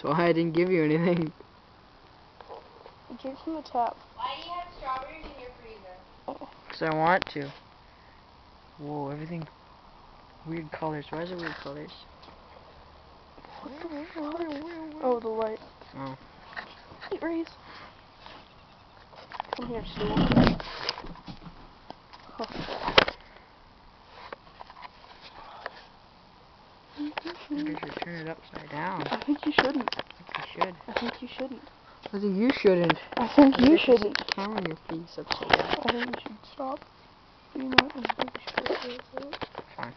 why I didn't give you anything. Drink from the tap. Why do you have strawberries in your freezer? Because I want to. Whoa, everything. Weird colors. Why is it weird colors? Oh, the light. Oh. Light rays. Come here, stool. Huh. Maybe I should turn it upside down. I think you shouldn't. I think you should. I think you shouldn't. I think you shouldn't. I think you Maybe shouldn't. put the camera in your face upside down. I think you should stop. You know, I think you should Fine.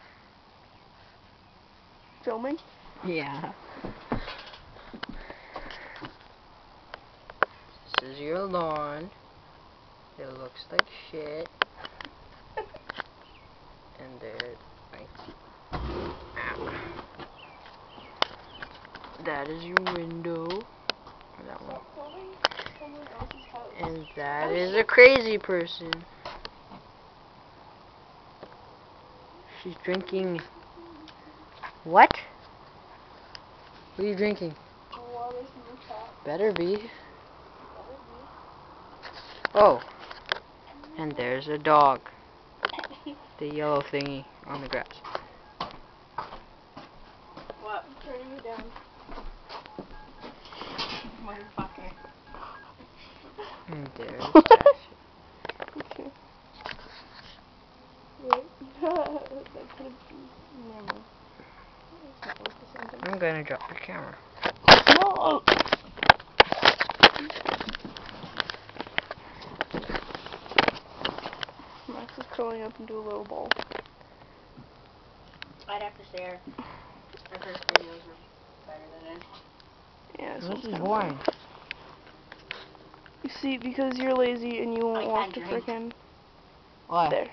filming. Yeah. This is your lawn. It looks like shit. And there, that is your window. Or that one. And that is a crazy person. She's drinking. What? What are you drinking? Water from the tap. Better be. Oh. And there's a dog. The yellow thingy on the grass. What? I'm turning you down. Motherfucker. And there's that. Okay. Wait. That could have been. Never mind. It's not worth the same thing. I'm gonna drop the camera. No! Max is curling up into a little ball. I'd have to share. Our first videos were better than this. Yeah, This one's is kinda boring. fun. You see, because you're lazy and you won't I walk can't to drink. frickin' Why? there.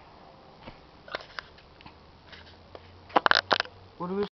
What do we